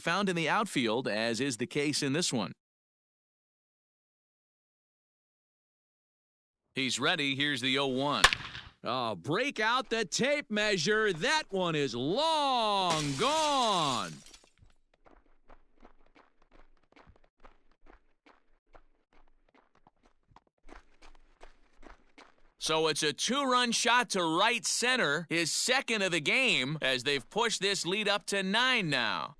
found in the outfield, as is the case in this one. He's ready. Here's the 0-1. Oh, break out the tape measure. That one is long gone. So it's a 2-run shot to right center, his second of the game, as they've pushed this lead up to 9 now.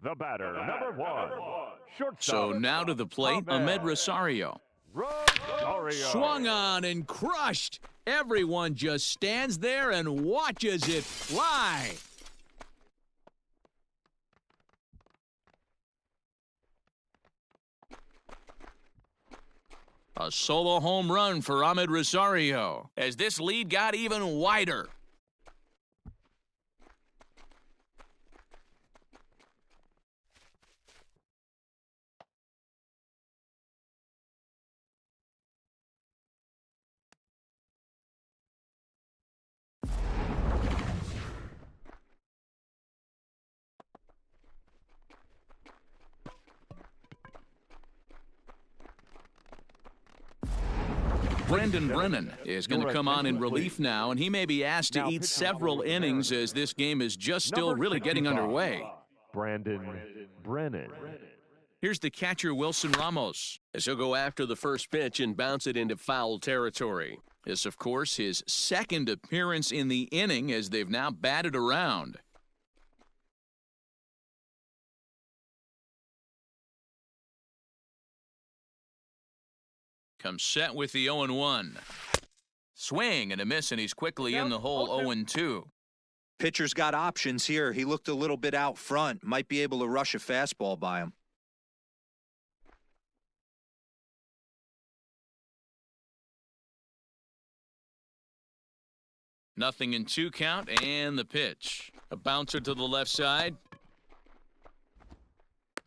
The batter, number 1, shortstop. So now to the plate, Ahmed Rosario. Swung on and crushed. Everyone just stands there and watches it fly. A solo home run for Ahmed Rosario, as this lead got even wider. Brendan Brennan is going to come on in relief now, and he may be asked to eat several innings as this game is just still really getting underway. Brandon Brennan. Here's the catcher, Wilson Ramos, as he'll go after the first pitch and bounce it into foul territory. This, of course, his second appearance in the inning as they've now batted around. Comes set with the 0-1. Swing and a miss, and he's quickly in the hole. 0-2. Pitcher's got options here. He looked a little bit out front. Might be able to rush a fastball by him. Nothing in 2 count, and the pitch. A bouncer to the left side.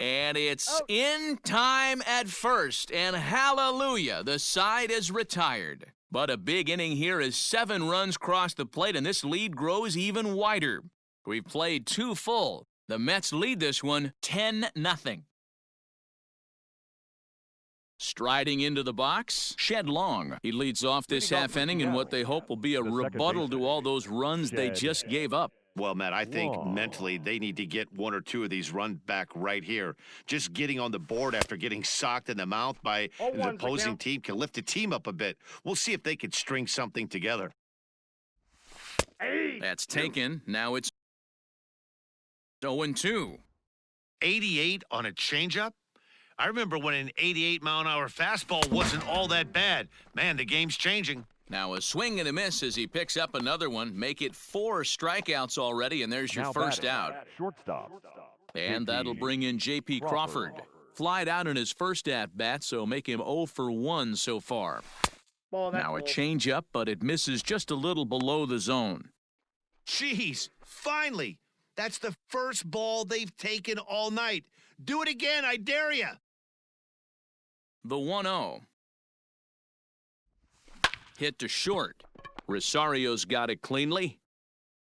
And it's in time at first, and hallelujah, the side is retired. But a big inning here as 7 runs cross the plate, and this lead grows even wider. We've played 2 full. The Mets lead this one 10-0. Striding into the box, Shed Long. He leads off this half inning in what they hope will be a rebuttal to all those runs they just gave up. Well, Matt, I think mentally they need to get 1 or 2 of these runs back right here. Just getting on the board after getting socked in the mouth by an opposing team can lift the team up a bit. We'll see if they could string something together. That's taken. Now it's 0-2. 88 on a changeup? I remember when an 88-mile-an-hour fastball wasn't all that bad. Man, the game's changing. Now a swing and a miss as he picks up another one. Make it 4 strikeouts already, and there's your first out. Shortstop. And that'll bring in J.P. Crawford. Flied out in his first at-bat, so make him 0 for 1 so far. Now a changeup, but it misses just a little below the zone. Jeez, finally. That's the first ball they've taken all night. Do it again, I dare you. The 1-0. Hit to short. Rosario's got it cleanly.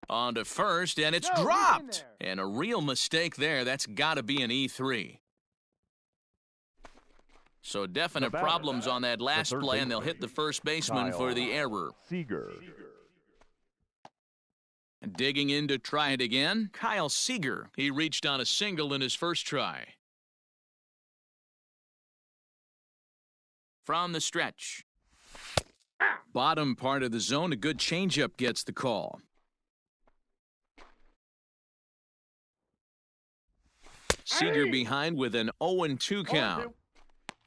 On to first, and it's dropped. And a real mistake there. That's got to be an E3. So definite problems on that last play, and they'll hit the first baseman for the error. Seager. Digging in to try it again, Kyle Seager. He reached on a single in his first try. From the stretch. Bottom part of the zone, a good changeup gets the call. Seager behind with an 0-2 count.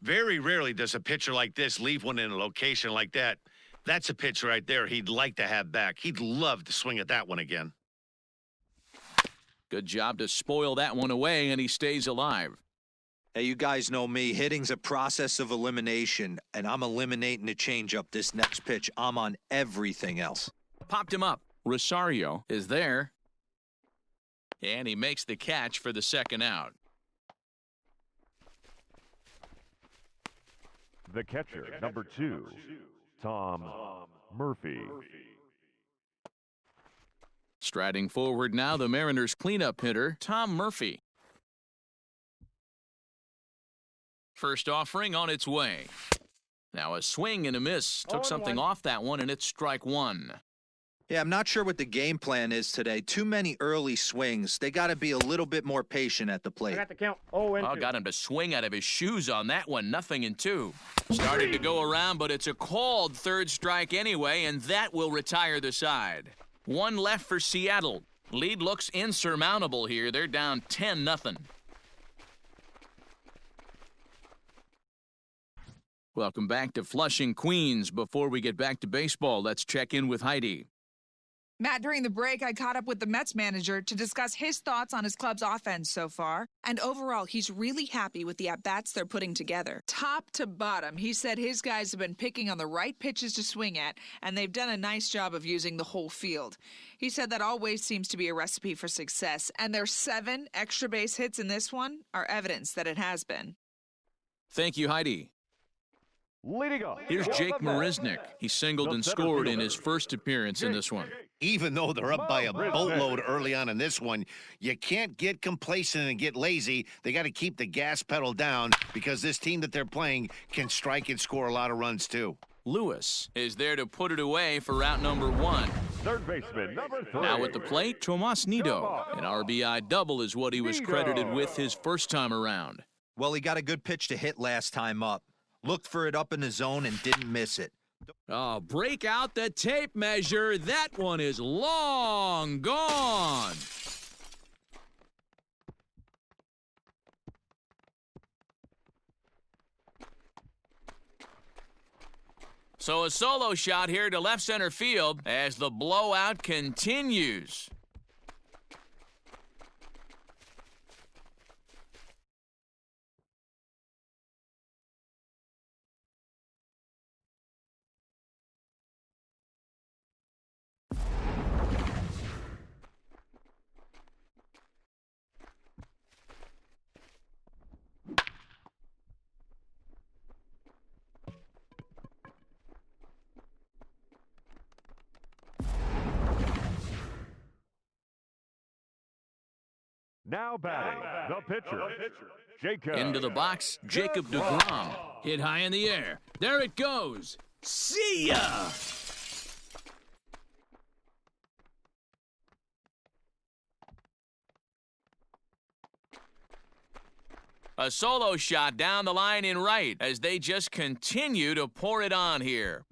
Very rarely does a pitcher like this leave one in a location like that. That's a pitch right there he'd like to have back. He'd love to swing at that one again. Good job to spoil that one away, and he stays alive. Hey, you guys know me. Hitting's a process of elimination, and I'm eliminating the changeup this next pitch. I'm on everything else. Popped him up. Rosario is there. And he makes the catch for the second out. The catcher, number 2, Tom Murphy. Striding forward now, the Mariners' cleanup hitter, Tom Murphy. First offering on its way. Now a swing and a miss. Took something off that one, and it's strike one. Yeah, I'm not sure what the game plan is today. Too many early swings. They got to be a little bit more patient at the plate. I got the count. Oh, got him to swing out of his shoes on that one. 0-2. Starting to go around, but it's a called third strike anyway, and that will retire the side. One left for Seattle. Lead looks insurmountable here. They're down 10-0. Welcome back to Flushing, Queens. Before we get back to baseball, let's check in with Heidi. Matt, during the break, I caught up with the Mets manager to discuss his thoughts on his club's offense so far. And overall, he's really happy with the at-bats they're putting together. Top to bottom, he said his guys have been picking on the right pitches to swing at, and they've done a nice job of using the whole field. He said that always seems to be a recipe for success, and their 7 extra base hits in this one are evidence that it has been. Thank you, Heidi. Leading off. Here's Jake Marisnick. He singled and scored in his first appearance in this one. Even though they're up by a boatload early on in this one, you can't get complacent and get lazy. They got to keep the gas pedal down because this team that they're playing can strike and score a lot of runs too. Lewis is there to put it away for route number 1. Third baseman, number 3. Now at the plate, Tomas Nido. An RBI double is what he was credited with his first time around. Well, he got a good pitch to hit last time up. Looked for it up in the zone and didn't miss it. Oh, break out the tape measure. That one is long gone. So a solo shot here to left center field as the blowout continues. Now batting, the pitcher, Jacob. Into the box, Jacob deGrom. Hit high in the air. There it goes. See ya! A solo shot down the line in right as they just continue to pour it on here.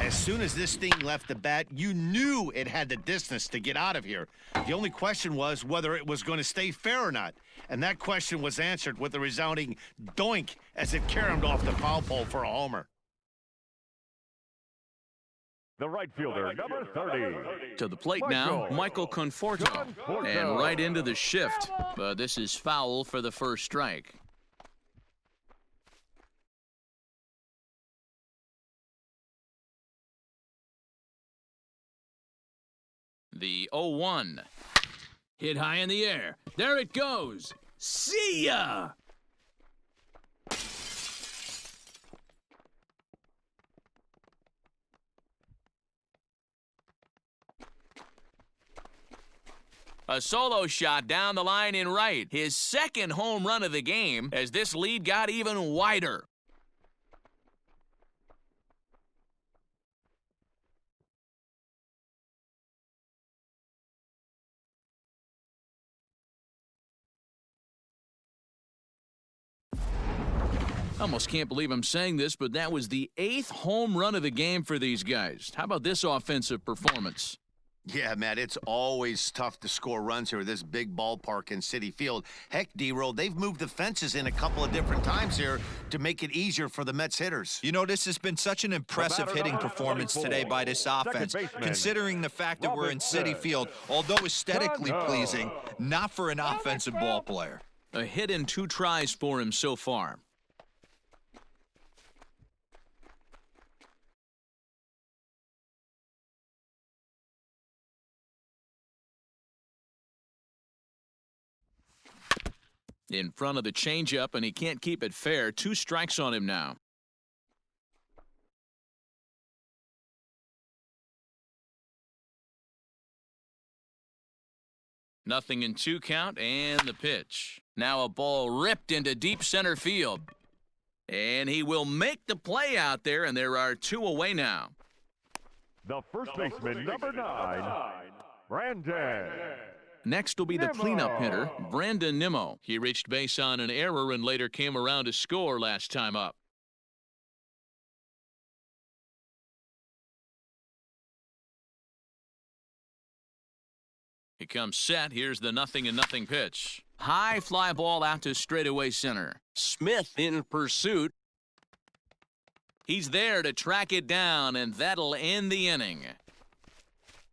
As soon as this thing left the bat, you knew it had the distance to get out of here. The only question was whether it was going to stay fair or not. And that question was answered with a resounding doink as it caromed off the foul pole for a homer. The right fielder, number 30. To the plate now, Michael Conforto. And right into the shift. But this is foul for the first strike. The 0-1. Hit high in the air. There it goes. See ya! A solo shot down the line in right. His second home run of the game as this lead got even wider. I almost can't believe I'm saying this, but that was the 8th home run of the game for these guys. How about this offensive performance? Yeah, Matt, it's always tough to score runs here at this big ballpark in Citi Field. Heck, D-Roll, they've moved the fences in a couple of different times here to make it easier for the Mets hitters. You know, this has been such an impressive hitting performance today by this offense, considering the fact that we're in Citi Field, although aesthetically pleasing, not for an offensive ball player. A hit in 2 tries for him so far. In front of the changeup, and he can't keep it fair. 2 strikes on him now. Nothing in 2 count, and the pitch. Now a ball ripped into deep center field. And he will make the play out there, and there are 2 away now. The first baseman, number 9, Brandon. Next will be the cleanup hitter, Brandon Nimmo. He reached base on an error and later came around to score last time up. He comes set. Here's the 0-0 pitch. High fly ball out to straightaway center. Smith in pursuit. He's there to track it down, and that'll end the inning.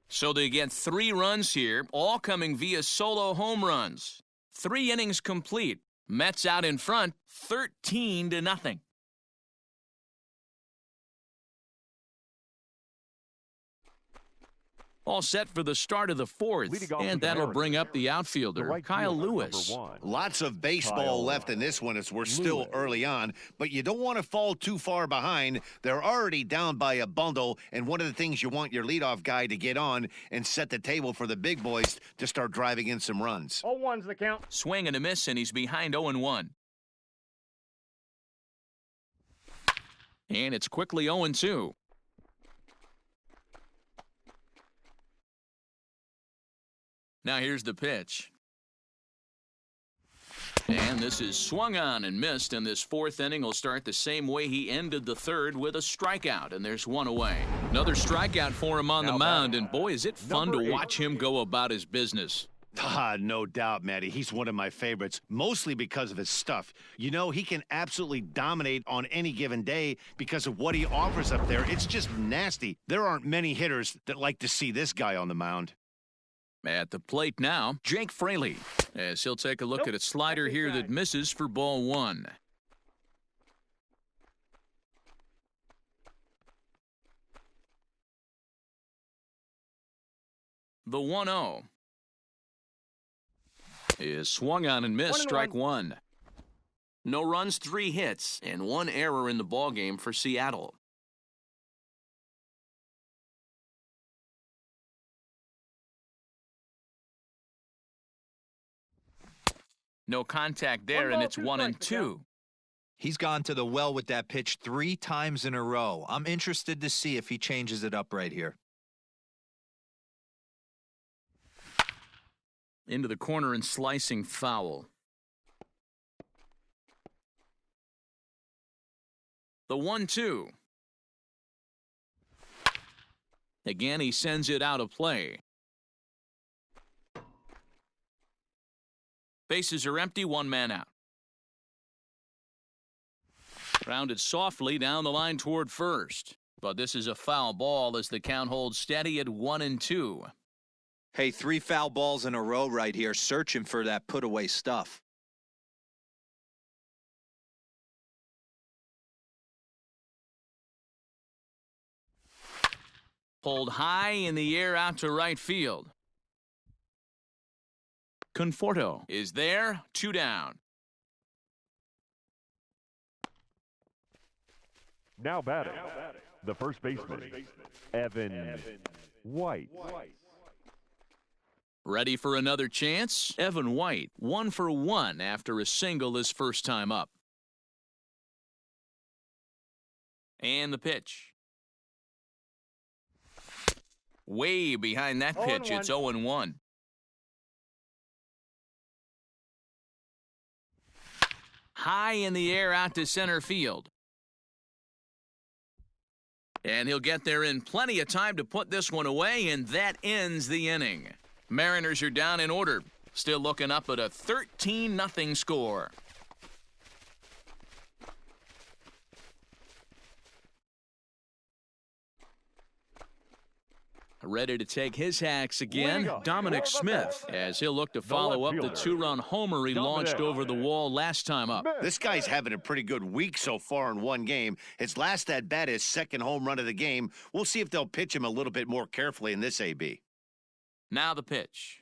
So they get 3 runs here, all coming via solo home runs. 3 innings complete. Mets out in front, 13-0. All set for the start of the 4th, and that'll bring up the outfielder, Kyle Lewis. Lots of baseball left in this one as we're still early on, but you don't want to fall too far behind. They're already down by a bundle, and one of the things you want your leadoff guy to get on and set the table for the big boys to start driving in some runs. 0-1's the count. Swing and a miss, and he's behind 0-1. And it's quickly 0-2. Now here's the pitch. And this is swung on and missed, and this 4th inning will start the same way he ended the 3rd with a strikeout, and there's 1 away. Another strikeout for him on the mound, and boy, is it fun to watch him go about his business. No doubt, Matty. He's one of my favorites, mostly because of his stuff. You know, he can absolutely dominate on any given day because of what he offers up there. It's just nasty. There aren't many hitters that like to see this guy on the mound. At the plate now, Jake Fraley, as he'll take a look at a slider here that misses for ball 1. The 1-0 is swung on and missed, strike 1. No runs, 3 hits, and 1 error in the ballgame for Seattle. No contact there, and it's 1-2. He's gone to the well with that pitch 3 times in a row. I'm interested to see if he changes it up right here. Into the corner and slicing foul. The 1-2. Again, he sends it out of play. Bases are empty, 1 man out. Grounded softly down the line toward first. But this is a foul ball as the count holds steady at 1-2. Hey, 3 foul balls in a row right here, searching for that put-away stuff. Pulled high in the air out to right field. Conforto is there, 2 down. Now batting, the first baseman, Evan White. Ready for another chance? Evan White, 1 for 1 after a single his first time up. And the pitch. Way behind that pitch, it's 0-1. High in the air out to center field. And he'll get there in plenty of time to put this one away, and that ends the inning. Mariners are down in order, still looking up at a 13-0 score. Ready to take his hacks again, Dominic Smith, as he'll look to follow up the two-run homer he launched over the wall last time up. This guy's having a pretty good week so far in one game. His last at-bat is second home run of the game. We'll see if they'll pitch him a little bit more carefully in this AB. Now the pitch.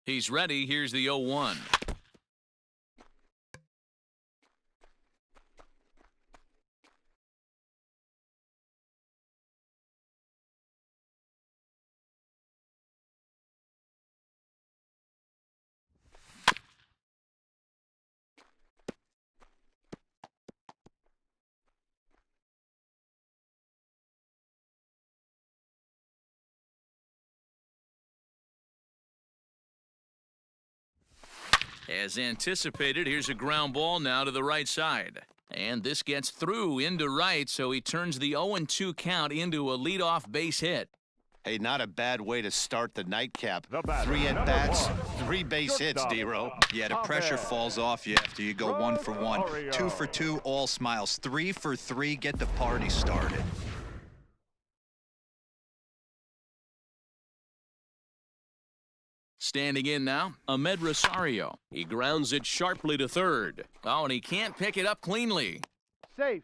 He's ready. Here's the 0-1. As anticipated, here's a ground ball now to the right side. And this gets through into right, so he turns the 0-2 count into a leadoff base hit. Hey, not a bad way to start the nightcap. batter, 3 at-bats, number 1. 3 base hits, D-Row. Yeah, the pressure falls off you after you go 1 for 1. 2 for 2, all smiles. 3 for 3, get the party started. Standing in now, Ahmed Rosario. He grounds it sharply to third. Oh, and he can't pick it up cleanly. Safe.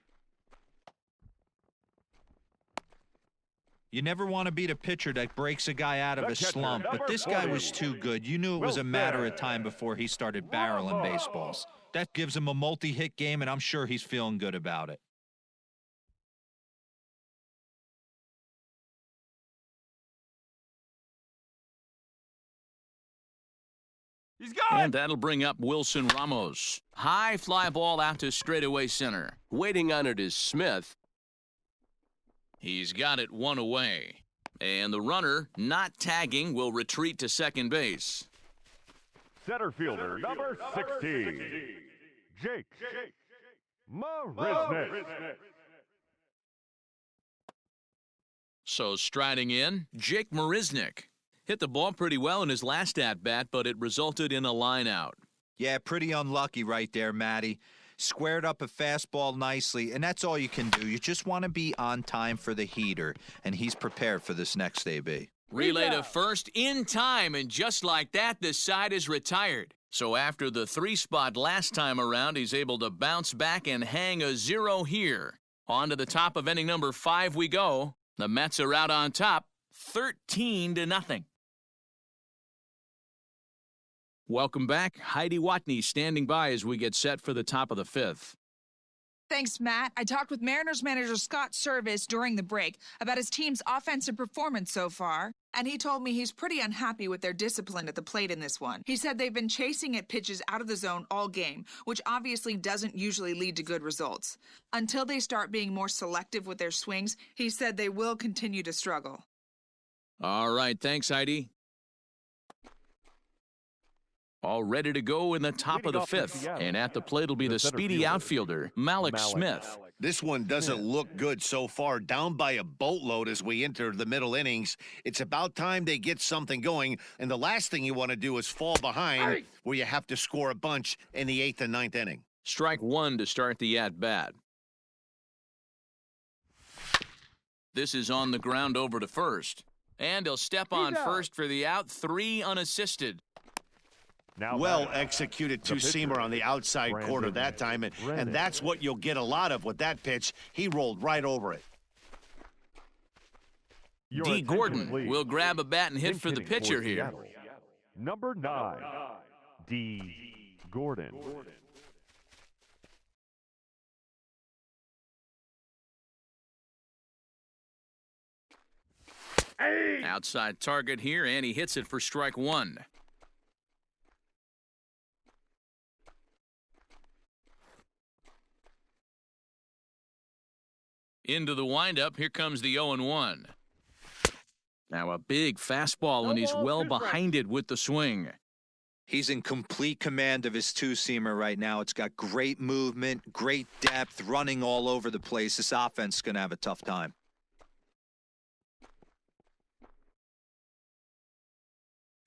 You never want to beat a pitcher that breaks a guy out of The a catcher, slump, but number this guy 40. was too good. You knew it was a matter of time before he started barreling baseballs. That gives him a multi-hit game, and I'm sure he's feeling good about it. He's gone. And that'll bring up Wilson Ramos. High fly ball out to straightaway center. Waiting on it is Smith. He's got it one away. And the runner, not tagging, will retreat to second base. Center fielder, number 16. Jake Marisnick. So striding in, Jake Marisnick. Hit the ball pretty well in his last at-bat, but it resulted in a line out. Yeah, pretty unlucky right there, Matty. Squared up a fastball nicely, and that's all you can do. You just want to be on time for the heater, and he's prepared for this next AB. Relay to first in time, and just like that, the side is retired. So after the 3-spot last time around, he's able to bounce back and hang a 0 here. On to the top of inning number 5 we go. The Mets are out on top, 13-0. Welcome back. Heidi Watney standing by as we get set for the top of the 5th. Thanks, Matt. I talked with Mariners manager Scott Service during the break about his team's offensive performance so far, and he told me he's pretty unhappy with their discipline at the plate in this one. He said they've been chasing at pitches out of the zone all game, which obviously doesn't usually lead to good results. Until they start being more selective with their swings, he said they will continue to struggle. All right, thanks, Heidi. All ready to go in the top of the 5th. And at the plate will be the speedy outfielder, Malik Smith. This one doesn't look good so far. Down by a boatload as we enter the middle innings. It's about time they get something going. And the last thing you want to do is fall behind where you have to score a bunch in the 8th and 9th inning. Strike one to start the at-bat. This is on the ground over to first. And he'll step on first for the out, 3 unassisted. Now well executed two-seamer on the outside corner that time, and that's what you'll get a lot of with that pitch. He rolled right over it. D. Gordon will grab a bat and hit for the pitcher here. Number 9, D. Gordon. Outside target here, and he hits it for strike one. Into the windup, here comes the 0-1. Now a big fastball, and he's well behind it with the swing. He's in complete command of his two-seamer right now. It's got great movement, great depth, running all over the place. This offense is going to have a tough time.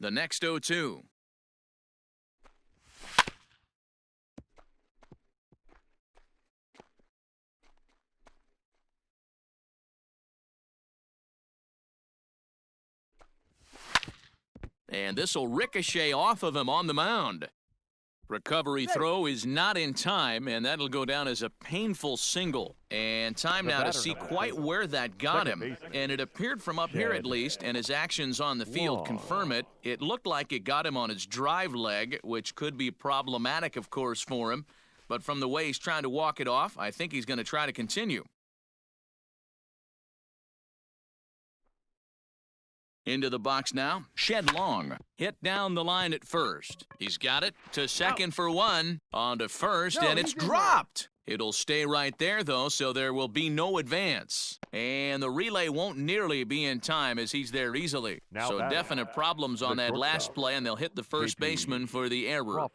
The next 0-2. And this will ricochet off of him on the mound. Recovery throw is not in time, and that'll go down as a painful single. And time now to see quite where that got him. And it appeared from up here at least, and his actions on the field confirm it. It looked like it got him on his drive leg, which could be problematic, of course, for him. But from the way he's trying to walk it off, I think he's going to try to continue. Into the box now, Shed Long. Hit down the line at first. He's got it to second for one. On to first, and it's dropped. It'll stay right there, though, so there will be no advance. And the relay won't nearly be in time as he's there easily. So definite problems on that last play, and they'll hit the first baseman for the error.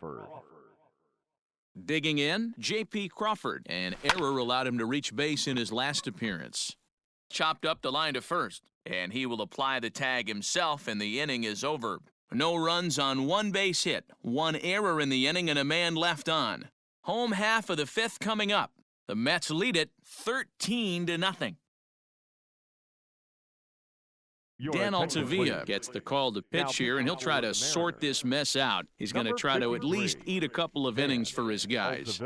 Digging in, J.P. Crawford. An error allowed him to reach base in his last appearance. Chopped up the line to first, and he will apply the tag himself, and the inning is over. No runs on one base hit, one error in the inning, and a man left on. Home half of the fifth coming up. The Mets lead it 13-0. Dan Altavilla gets the call to pitch here, and he'll try to sort this mess out. He's going to try to at least eat a couple of innings for his guys.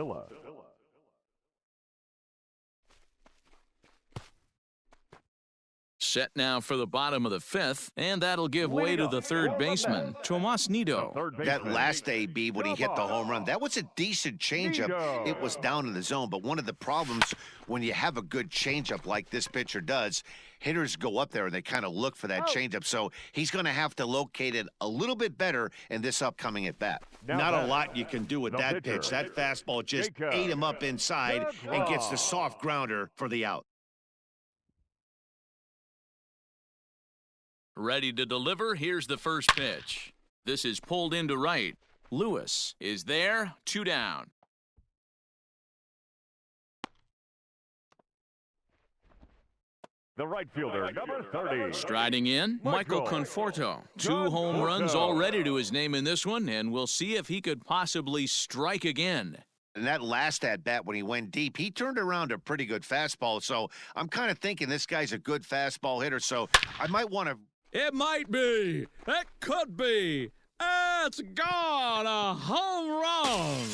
Set now for the bottom of the fifth, and that'll give way to the third baseman, Tomas Nido. That last AB when he hit the home run, that was a decent changeup. It was down in the zone, but one of the problems when you have a good changeup like this pitcher does, hitters go up there and they kind of look for that changeup. So he's going to have to locate it a little bit better in this upcoming at bat. Not a lot you can do with that pitch. That fastball just ate him up inside and gets the soft grounder for the out. Ready to deliver, here's the first pitch. This is pulled into right. Lewis is there, 2 down. The right fielder, number 30. Striding in, Michael Conforto. 2 home runs already to his name in this one, and we'll see if he could possibly strike again. And that last at-bat when he went deep, he turned around a pretty good fastball. So I'm kind of thinking this guy's a good fastball hitter, so I might want to... It might be. It could be. It's gone. A home run.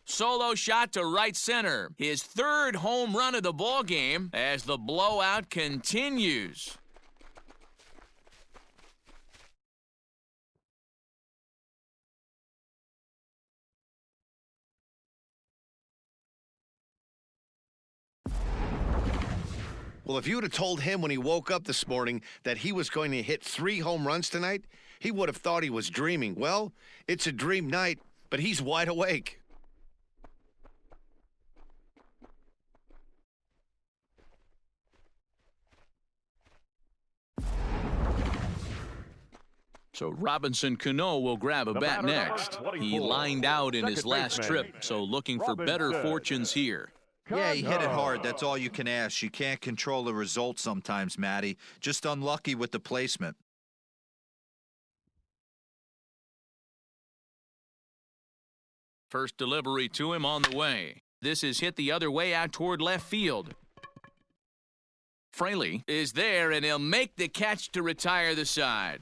Solo shot to right center. His 3rd home run of the ball game as the blowout continues. Well, if you would have told him when he woke up this morning that he was going to hit 3 home runs tonight, he would have thought he was dreaming. Well, it's a dream night, but he's wide awake. So Robinson Cano will grab a bat next. He lined out in his last trip, so looking for better fortunes here. Yeah, he hit it hard. That's all you can ask. You can't control the result sometimes, Matty. Just unlucky with the placement. First delivery to him on the way. This is hit the other way out toward left field. Fraley is there, and he'll make the catch to retire the side.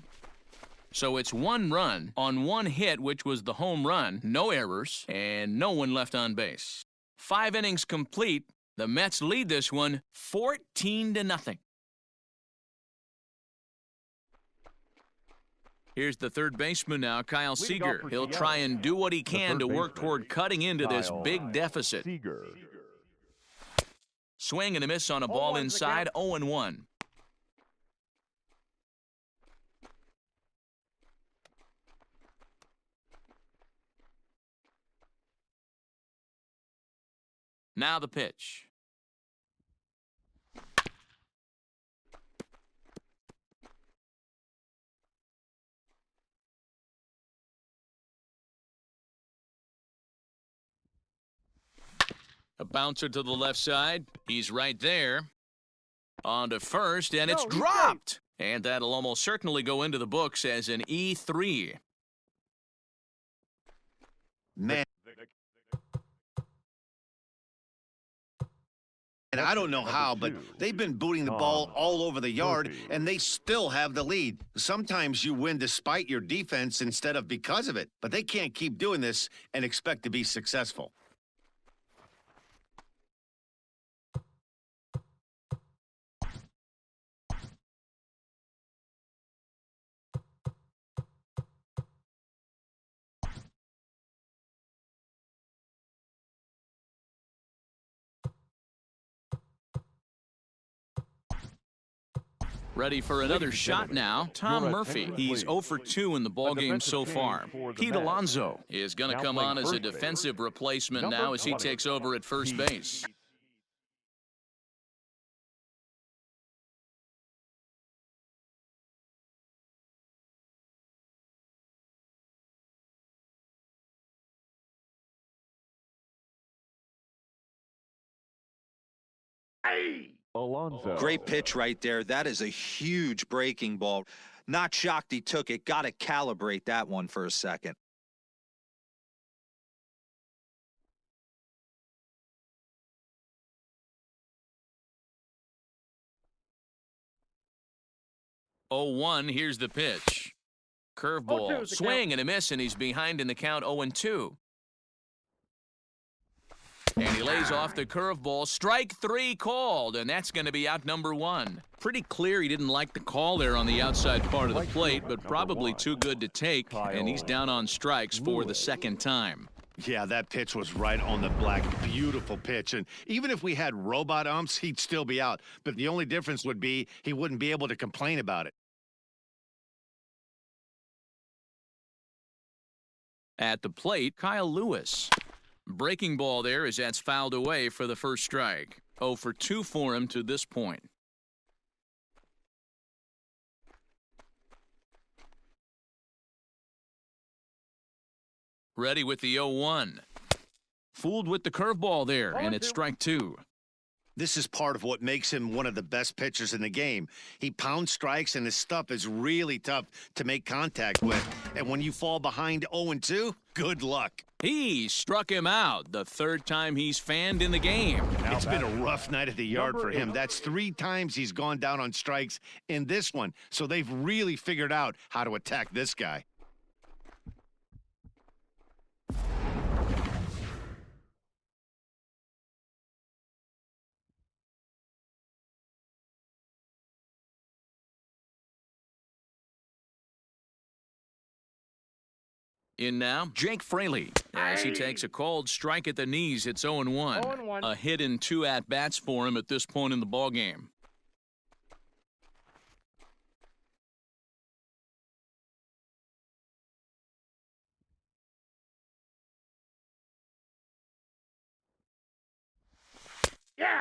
So it's 1 run on 1 hit, which was the home run, no errors, and no one left on base. 5 innings complete. The Mets lead this one 14-0. Here's the third baseman now, Kyle Seager. He'll try and do what he can to work toward cutting into this big deficit. Swing and a miss on a ball inside, 0-1. Now the pitch. A bouncer to the left side. He's right there. On to first, and it's dropped. And that'll almost certainly go into the books as an E3. Man. And I don't know how, but they've been booting the ball all over the yard, and they still have the lead. Sometimes you win despite your defense instead of because of it, but they can't keep doing this and expect to be successful. Ready for another shot now. Tom Murphy. He's 0 for 2 in the ballgame so far. Pete Alonso is going to come on as a defensive replacement now as he takes over at first base. Alonso. Great pitch right there. That is a huge breaking ball. Not shocked he took it. Got to calibrate that one for a second. Oh, 1, here's the pitch. Curveball, swing and a miss, and he's behind in the count 0-2. And he lays off the curveball. Strike 3 called, and that's going to be out number 1. Pretty clear he didn't like the call there on the outside part of the plate, but probably too good to take, and he's down on strikes for the second time. Yeah, that pitch was right on the black. Beautiful pitch. And even if we had robot umps, he'd still be out. But the only difference would be he wouldn't be able to complain about it. At the plate, Kyle Lewis. Breaking ball there as that's fouled away for the first strike. 0 for 2 for him to this point. Ready with the 0-1. Fooled with the curveball there, and it's strike 2. This is part of what makes him one of the best pitchers in the game. He pounds strikes, and his stuff is really tough to make contact with. And when you fall behind 0-2, good luck. He struck him out the third time he's fanned in the game. It's been a rough night at the yard for him. That's 3 times he's gone down on strikes in this one. So they've really figured out how to attack this guy. In now, Jake Fraley, as he takes a called strike at the knees. It's 0-1. A hit in 2 at-bats for him at this point in the ballgame.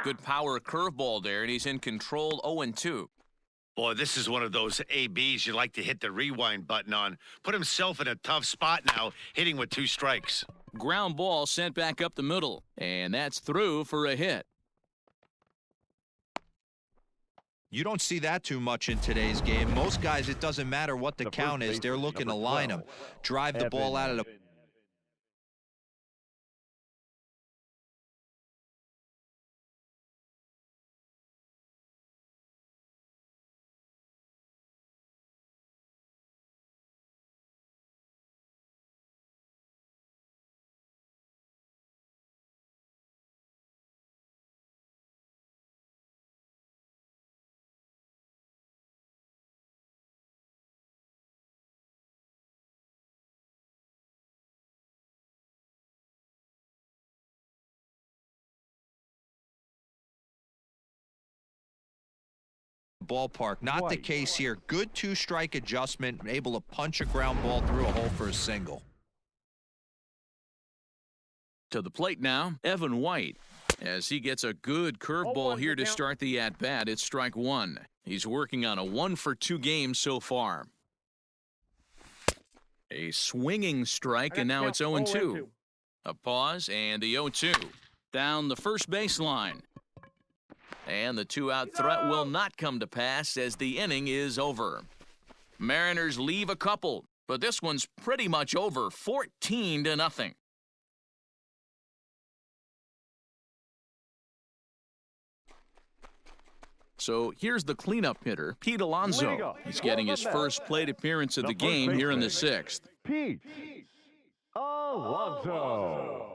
Good power curveball there, and he's in control. 0-2. Boy, this is one of those ABs you like to hit the rewind button on. Put himself in a tough spot now, hitting with 2 strikes. Ground ball sent back up the middle, and that's through for a hit. You don't see that too much in today's game. Most guys, it doesn't matter what the count is. They're looking to line them, drive the ball out of the... ballpark. Not the case here. Good 2-strike adjustment, able to punch a ground ball through a hole for a single. To the plate now, Evan White. As he gets a good curveball here to start the at-bat, it's strike one. He's working on a 1-for-2 game so far. A swinging strike, and now it's 0-2. A pause, and the 0-2. Down the first baseline. And the two-out threat will not come to pass as the inning is over. Mariners leave a couple, but this one's pretty much over, 14-0. So here's the cleanup hitter, Pete Alonso. He's getting his first plate appearance of the game here in the 6th. Pete Alonso.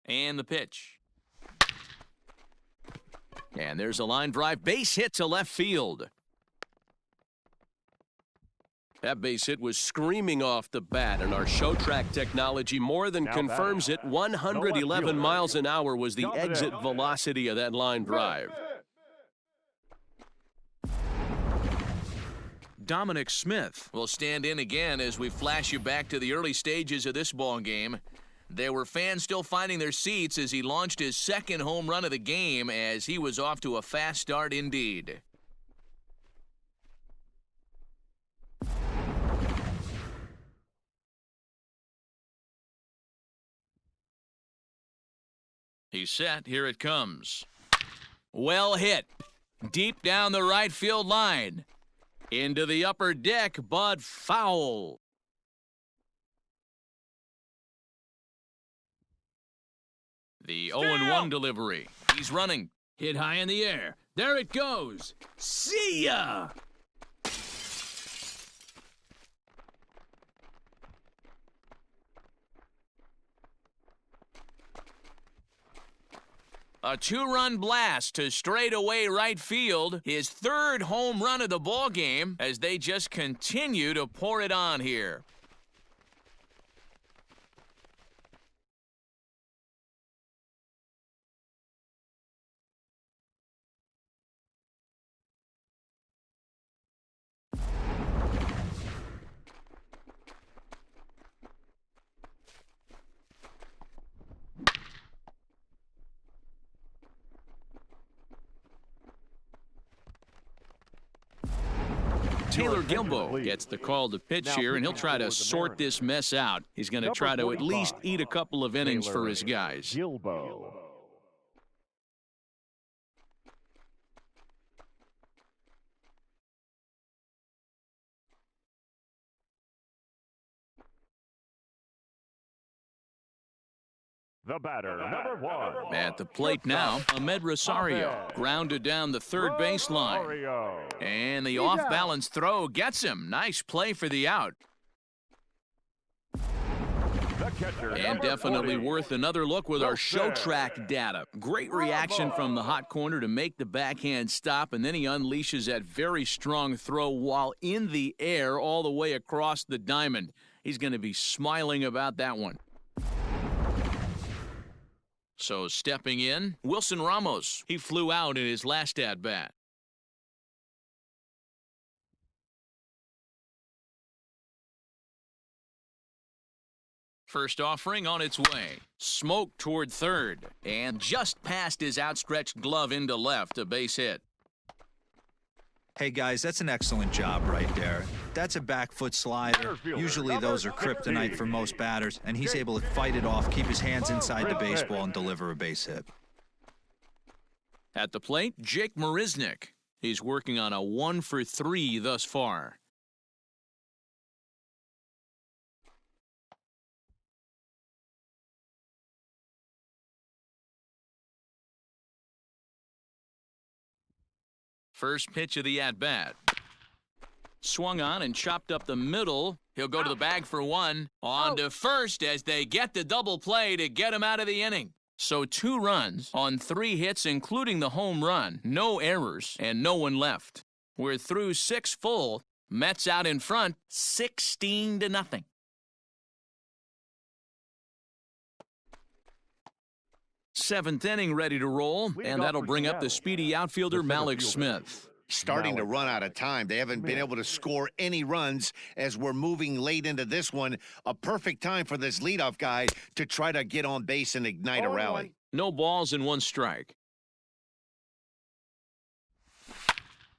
And the pitch. And there's a line drive, base hit to left field. That base hit was screaming off the bat, and our show track technology more than confirms it. 111 miles an hour was the exit velocity of that line drive. Dominic Smith will stand in again as we flash you back to the early stages of this ball game. There were fans still finding their seats as he launched his second home run of the game, as he was off to a fast start indeed. He's set. Here it comes. Well hit. Deep down the right field line. Into the upper deck, but foul. The 0-1 delivery. He's running. Hit high in the air. There it goes. See ya! A two-run blast to straightaway right field. His third home run of the ball game as they just continue to pour it on here. Taylor Gilbo gets the call to pitch here, and he'll try to sort this mess out. He's going to try to at least eat a couple of innings for his guys. Gilbo. The batter, number 1. At the plate now, Ahmed Rosario grounded down the third baseline. And the off-balance throw gets him. Nice play for the out. And definitely worth another look with our show track data. Great reaction from the hot corner to make the backhand stop, and then he unleashes that very strong throw while in the air all the way across the diamond. He's going to be smiling about that one. So stepping in, Wilson Ramos. He flew out in his last at-bat. First offering on its way. Smoke toward third. And just past his outstretched glove into left, a base hit. Hey, guys, that's an excellent job right there. That's a back foot slider. Usually those are kryptonite for most batters, and he's able to fight it off, keep his hands inside the baseball, and deliver a base hit. At the plate, Jake Marisnick. He's working on a 1-for-3 thus far. First pitch of the at-bat. Swung on and chopped up the middle. He'll go to the bag for one. On to first as they get the double play to get him out of the inning. So 2 runs on 3 hits, including the home run. No errors and no one left. We're through 6 full. Mets out in front, 16-0. Seventh inning ready to roll, and that'll bring up the speedy outfielder Malik Smith. starting to run out of time. They haven't been able to score any runs as we're moving late into this one. A perfect time for this leadoff guy to try to get on base and ignite a rally. No balls and 1 strike.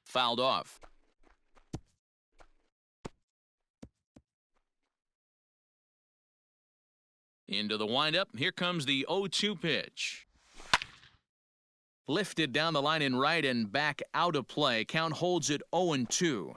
Fouled off. Into the windup. Here comes the 0-2 pitch. Lifted down the line in right and back out of play. Count holds it 0-2.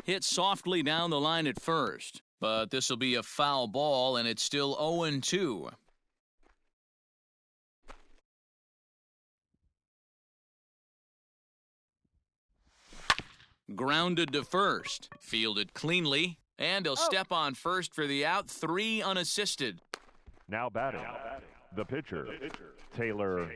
Hit softly down the line at first, but this will be a foul ball, and it's still 0-2. Grounded to first, fielded cleanly, and he'll step on first for the out, 3 unassisted. Now batting, the pitcher, Taylor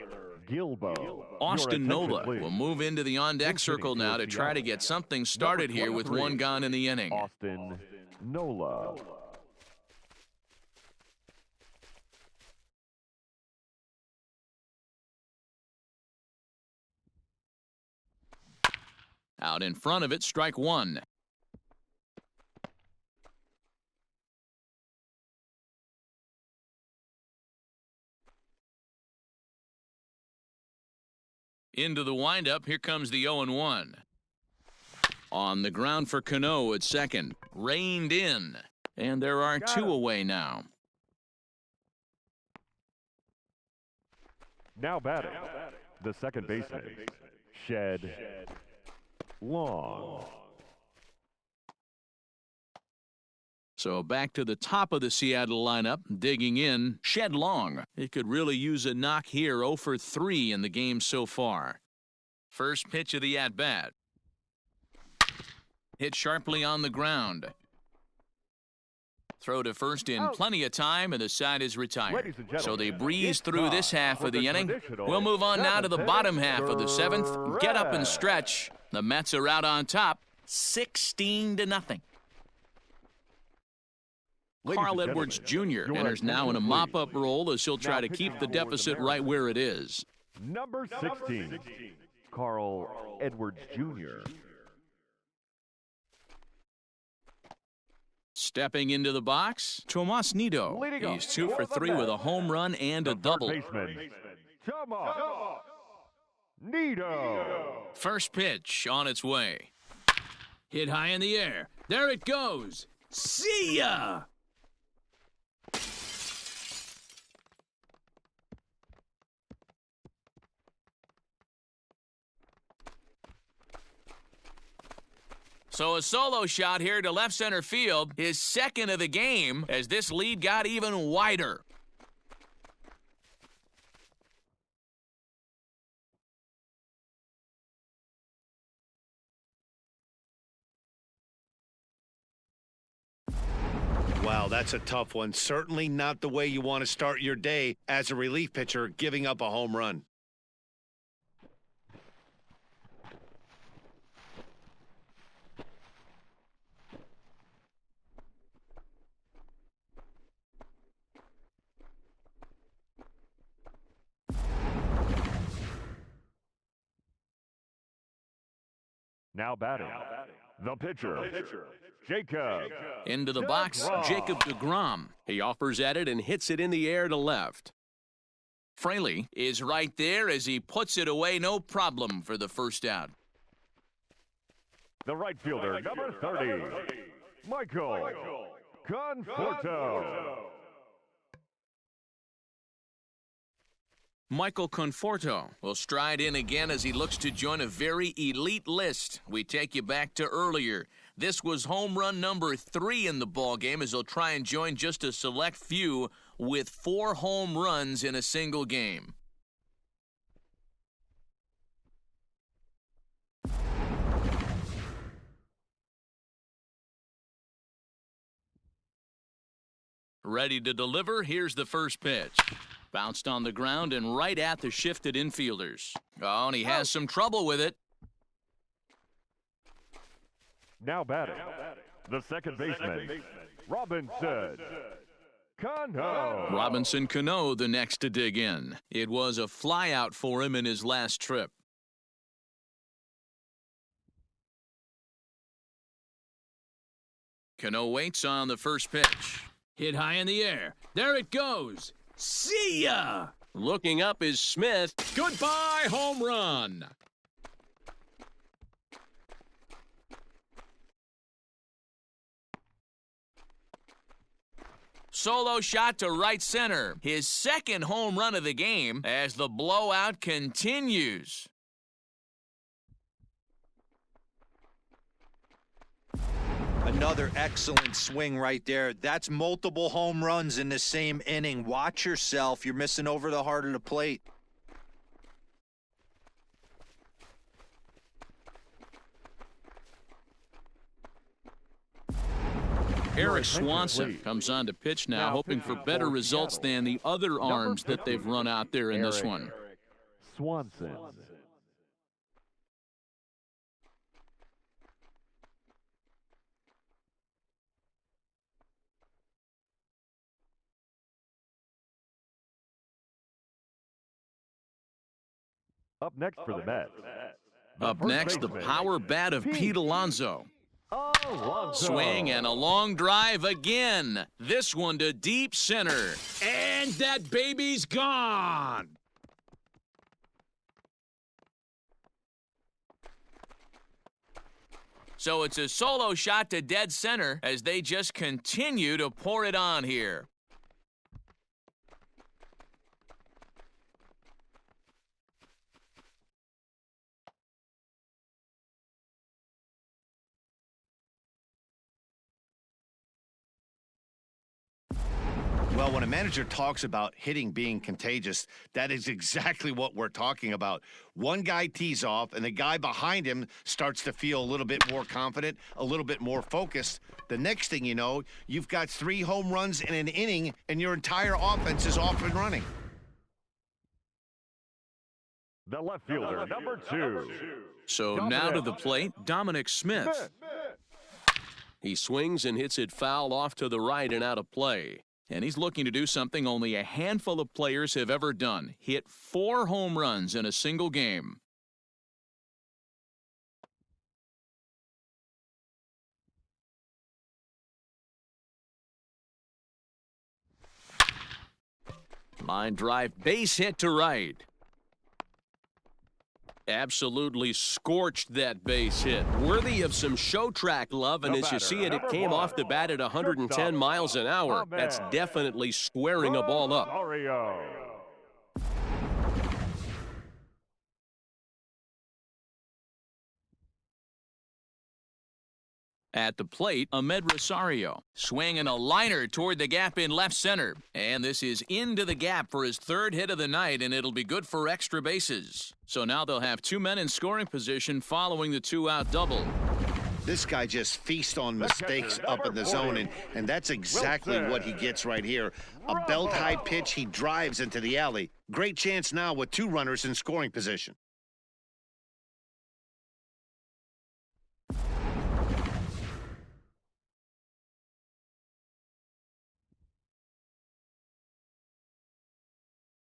Gilbo. Austin Nola will move into the on-deck circle now to try to get something started here with 1 gone in the inning. Austin Nola. Out in front of it, strike 1. Into the windup, here comes the 0-1. On the ground for Cano at second. Reined in. And there are 2 away now. Now batting, the second baseman, Shed Long. So back to the top of the Seattle lineup, digging in, Shed Long. He could really use a knock here, 0 for 3 in the game so far. First pitch of the at-bat. Hit sharply on the ground. Throw to first in plenty of time, and the side is retired. So they breeze through this half of the inning. We'll move on now to the bottom half of the 7th. Get up and stretch. The Mets are out on top, 16-0. Carl Edwards Jr. enters now in a mop-up role as he'll try to keep the deficit right where it is. Number 16, Carl Edwards Jr. Stepping into the box, Tomas Nido. He's 2 for 3 with a home run and a double. Baseman, Tomas Nido. First pitch on its way. Hit high in the air. There it goes. See ya! So a solo shot here to left center field, his second of the game, as this lead got even wider. Wow, that's a tough one. Certainly not the way you want to start your day as a relief pitcher, giving up a home run. Now batting, the pitcher, Jacob. Into the box, Jacob deGrom. He offers at it and hits it in the air to left. Fraley is right there as he puts it away, no problem for the first out. The right fielder, number 30, Michael Conforto. Michael Conforto will stride in again as he looks to join a very elite list. We take you back to earlier. This was home run number 3 in the ballgame as he'll try and join just a select few with 4 home runs in a single game. Ready to deliver, here's the first pitch. Bounced on the ground and right at the shifted infielders. Oh, and he has some trouble with it. Now batting, the second baseman, Robinson Cano. Robinson Cano, the next to dig in. It was a flyout for him in his last trip. Cano waits on the first pitch. Hit high in the air. There it goes. See ya! Looking up is Smith. Goodbye, home run. Solo shot to right center. His second home run of the game as the blowout continues. Another excellent swing right there. That's multiple home runs in the same inning. Watch yourself. You're missing over the heart of the plate. Eric Swanson comes on to pitch now, hoping for better results than the other arms that they've run out there in this one. Swanson. Up next for the Mets. Up next, the power bat of Pete Alonso. Swing and a long drive again. This one to deep center. And that baby's gone. So it's a solo shot to dead center as they just continue to pour it on here. Well, when a manager talks about hitting being contagious, that is exactly what we're talking about. One guy tees off, and the guy behind him starts to feel a little bit more confident, a little bit more focused. The next thing you know, you've got 3 home runs in an inning, and your entire offense is off and running. The left fielder, number 2. So now to the plate, Dominic Smith. He swings and hits it foul off to the right and out of play. And he's looking to do something only a handful of players have ever done. Hit 4 home runs in a single game. Line drive, base hit to right. Absolutely scorched that base hit. Worthy of some show track love, and as you see it, it came off the bat at 110 miles an hour. That's definitely squaring a ball up. At the plate, Ahmed Rosario, swinging a liner toward the gap in left center. And this is into the gap for his 3rd hit of the night, and it'll be good for extra bases. So now they'll have 2 men in scoring position following the 2-out double. This guy just feasts on mistakes up in the zone, and that's exactly what he gets right here. A belt-high pitch, he drives into the alley. Great chance now with 2 runners in scoring position.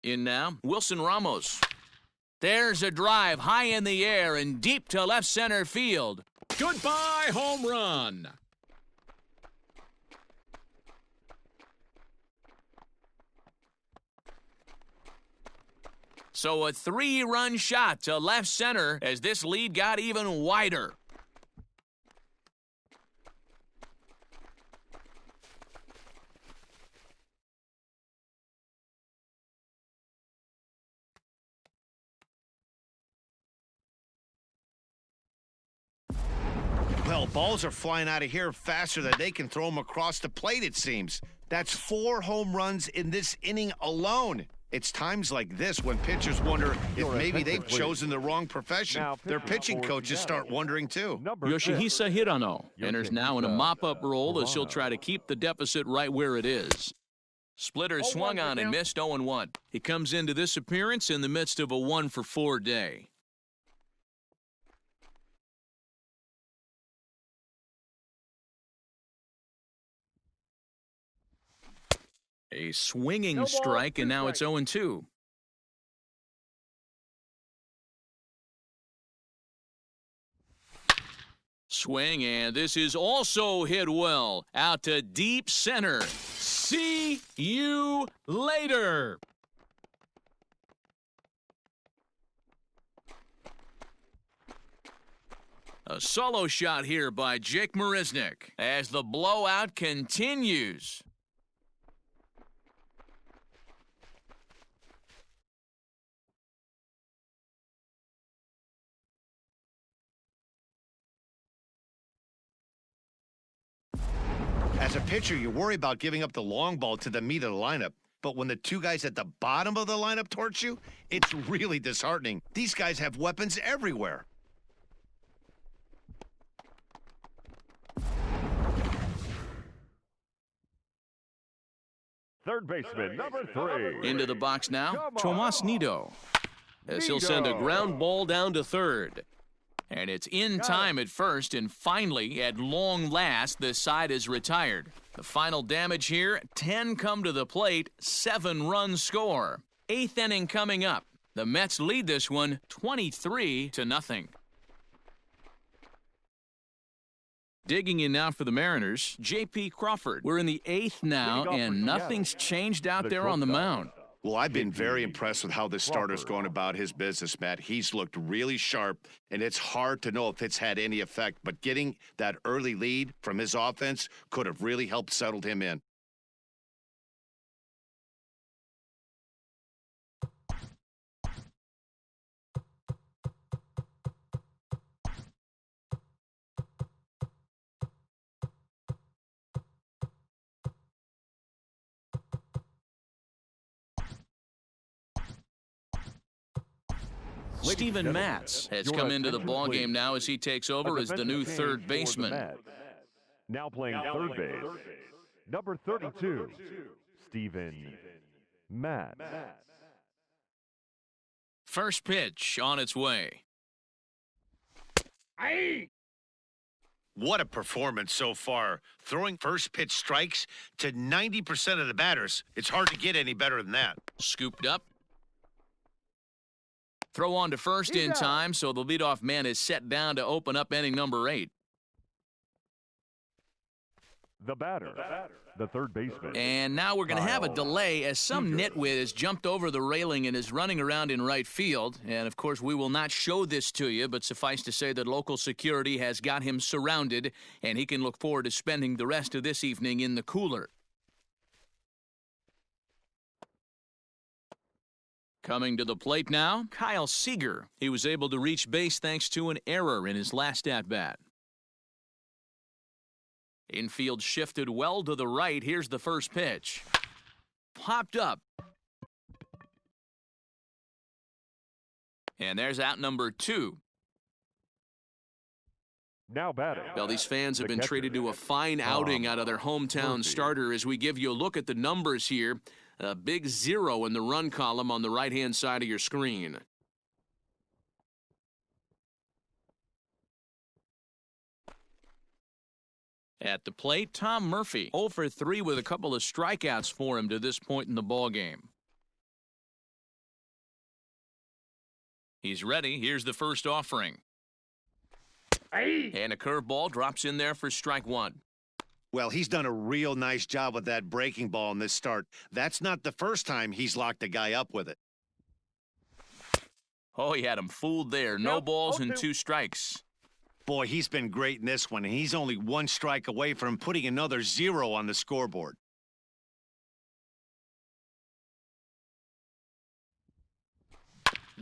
In now, Wilson Ramos. There's a drive high in the air and deep to left center field. Goodbye, home run. So a 3-run shot to left center as this lead got even wider. Well, balls are flying out of here faster than they can throw them across the plate, it seems. That's 4 home runs in this inning alone. It's times like this when pitchers wonder if maybe they've chosen the wrong profession. Their pitching coaches start wondering, too. Yoshihisa Hirano enters now in a mop-up role as he'll try to keep the deficit right where it is. Splitter swung on and missed 0-1. He comes into this appearance in the midst of a 1-for-4 day. A swinging strike, and now it's 0-2. Swing, and this is also hit well. Out to deep center. See you later. A solo shot here by Jake Marisnick as the blowout continues. As a pitcher, you worry about giving up the long ball to the meat of the lineup. But when the two guys at the bottom of the lineup torch you, it's really disheartening. These guys have weapons everywhere. Third baseman, number 3. Into the box now, Tomas Nido, as he'll send a ground ball down to third. And it's in time at first, and finally, at long last, the side is retired. The final damage here, 10 come to the plate, 7 runs score. 8th inning coming up. The Mets lead this one 23-0. Digging in now for the Mariners, J.P. Crawford. We're in the 8th now, and nothing's changed out there on the mound. Well, I've been very impressed with how this starter's going about his business, Matt. He's looked really sharp, and it's hard to know if it's had any effect, but getting that early lead from his offense could have really helped settle him in. Steven Matz has come into the ballgame now as he takes over as the new third baseman. Now playing third base, number 32, Steven Matz. First pitch on its way. What a performance so far. Throwing first pitch strikes to 90% of the batters. It's hard to get any better than that. Scooped up. Throw on to first in time, so the leadoff man is set down to open up inning number 8. The batter, the third baseman. And now we're going to have a delay as some nitwit has jumped over the railing and is running around in right field. And, of course, we will not show this to you, but suffice to say that local security has got him surrounded, and he can look forward to spending the rest of this evening in the cooler. Coming to the plate now, Kyle Seager. He was able to reach base thanks to an error in his last at-bat. Infield shifted well to the right. Here's the first pitch. Popped up. And there's out number 2. Now batting. Well, these fans have The been catcher, treated to a fine outing out of their hometown Murphy. starter as we give you a look at the numbers here. A big 0 in the run column on the right-hand side of your screen. At the plate, Tom Murphy, 0 for 3 with a couple of strikeouts for him to this point in the ballgame. He's ready. Here's the first offering. And a curveball drops in there for strike 1. Well, he's done a real nice job with that breaking ball in this start. That's not the first time he's locked a guy up with it. Oh, he had him fooled there. No balls and 2 strikes. Boy, he's been great in this one, and he's only 1 strike away from putting another 0 on the scoreboard.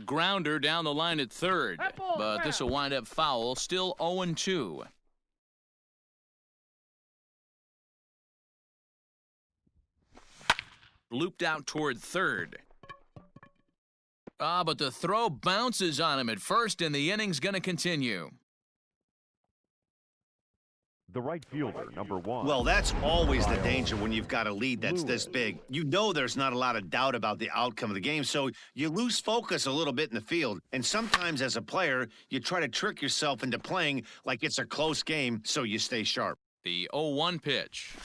Grounder down the line at third, but this will wind up foul. Still 0-2. Looped out toward third. But the throw bounces on him at first, and the inning's going to continue. The right fielder, number 1. Well, that's always the danger when you've got a lead that's this big. You know there's not a lot of doubt about the outcome of the game, so you lose focus a little bit in the field. And sometimes as a player, you try to trick yourself into playing like it's a close game so you stay sharp. The 0-1 pitch.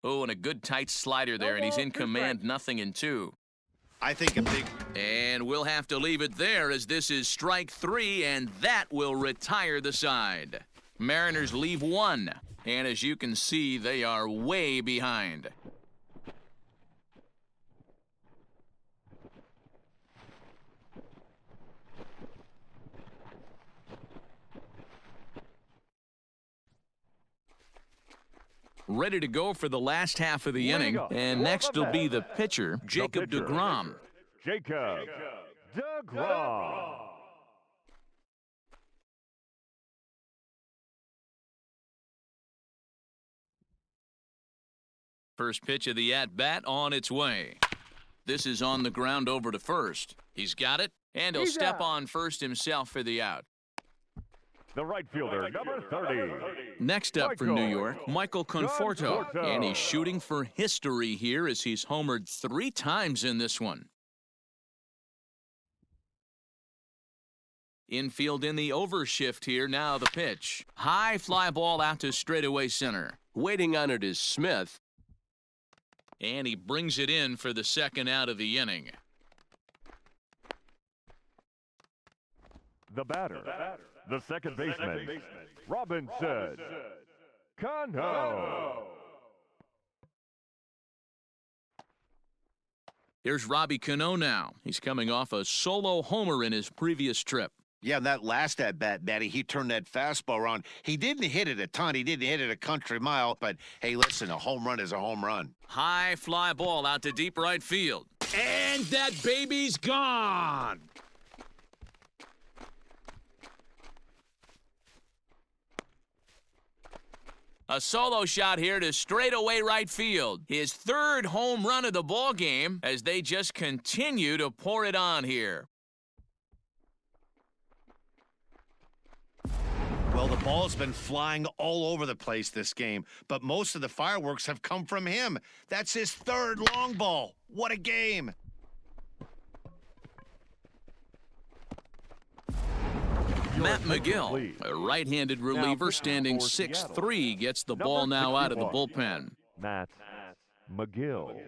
Oh, and a good tight slider there, and he's in command, 0-2. I think a big... And we'll have to leave it there as this is strike 3, and that will retire the side. Mariners leave 1, and as you can see, they are way behind. Ready to go for the last half of the inning, and next will be the pitcher, Jacob deGrom. Jacob deGrom. First pitch of the at-bat on its way. This is on the ground over to first. He's got it, and he'll step on first himself for the out. The right fielder, number 30. Next up for New York, Michael Conforto. And he's shooting for history here as he's homered 3 times in this one. Infield in the overshift here. Now the pitch. High fly ball out to straightaway center. Waiting on it is Smith. And he brings it in for the second out of the inning. The batter, the second baseman, Robinson Cano. Here's Robbie Cano now. He's coming off a solo homer in his previous trip. Yeah, and that last at-bat, Matty, he turned that fastball around. He didn't hit it a ton. He didn't hit it a country mile. But, hey, listen, a home run is a home run. High fly ball out to deep right field. And that baby's gone. A solo shot here to straightaway right field. His 3rd home run of the ball game as they just continue to pour it on here. Well, the ball's been flying all over the place this game, but most of the fireworks have come from him. That's his 3rd long ball. What a game. Matt McGill, a right-handed reliever standing 6'3", gets the ball now out of the bullpen. Matt McGill.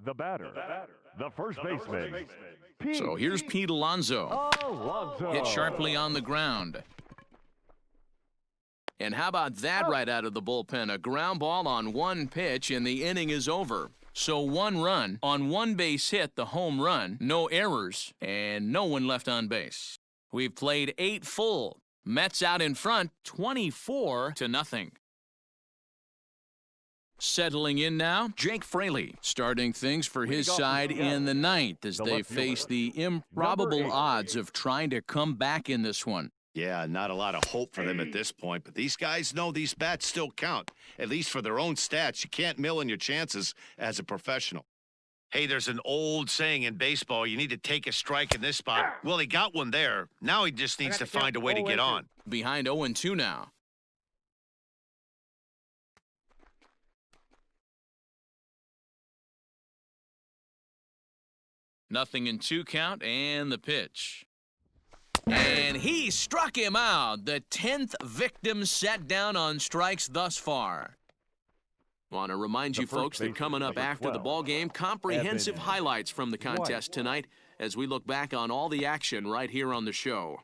The batter, the first baseman, Pete. So here's Pete Alonso. Hit sharply on the ground. And how about that right out of the bullpen? A ground ball on 1 pitch, and the inning is over. So 1 run on 1 base hit, the home run, no errors, and no one left on base. We've played 8 full. Mets out in front, 24-0. Settling in now, Jake Fraley, starting things for his side in the 9th as they face the improbable odds of trying to come back in this one. Yeah, not a lot of hope for them at this point, but these guys know these bats still count, at least for their own stats. You can't mill in your chances as a professional. Hey, there's an old saying in baseball, you need to take a strike in this spot. Well, he got one there. Now he just needs to find a way to get on. Behind 0-2 now. Nothing in 2 count, and the pitch. And he struck him out. The 10th victim set down on strikes thus far. Want to remind you folks that coming up after the ball game, comprehensive highlights from the contest tonight as we look back on all the action right here on the show.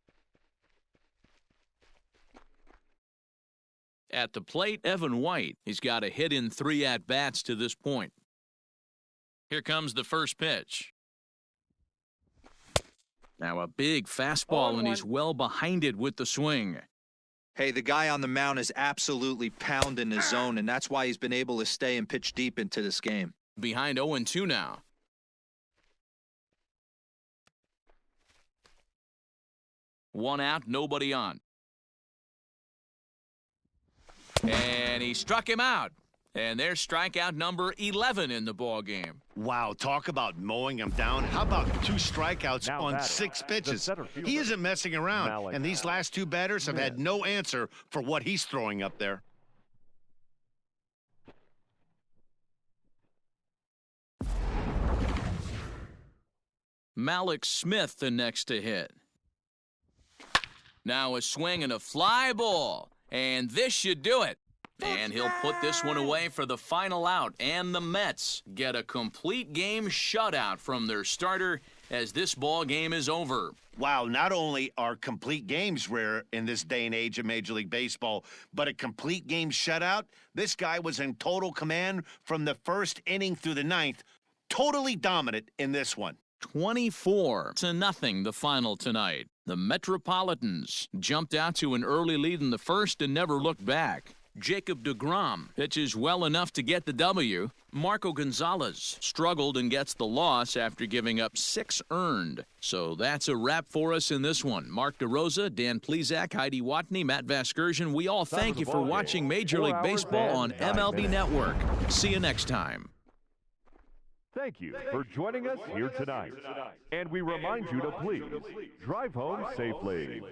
At the plate, Evan White. He's got a hit in 3 at-bats to this point. Here comes the first pitch. Now a big fastball, and he's well behind it with the swing. Hey, the guy on the mound is absolutely pounding his zone, and that's why he's been able to stay and pitch deep into this game. Behind 0-2 now. One out, nobody on. And he struck him out. And there's strikeout number 11 in the ball game. Wow, talk about mowing him down. How about 2 strikeouts Now on batting, 6 pitches? center fielder, He isn't messing around. Malik. And these last 2 batters have had no answer for what he's throwing up there. Malik Smith the next to hit. Now a swing and a fly ball. And this should do it. And he'll put this one away for the final out. And the Mets get a complete game shutout from their starter as this ball game is over. Wow, not only are complete games rare in this day and age of Major League Baseball, but a complete game shutout. This guy was in total command from the first inning through the 9th. Totally dominant in this one. 24-0 the final tonight. The Metropolitans jumped out to an early lead in the first and never looked back. Jacob deGrom pitches well enough to get the W. Marco Gonzalez struggled and gets the loss after giving up 6 earned. So that's a wrap for us in this one. Mark DeRosa, Dan Plezak, Heidi Watney, Matt Vasgersian, we all thank you for watching Major League Baseball on MLB Network. See you next time. Thank you for joining us here tonight. And we remind you to please drive home safely.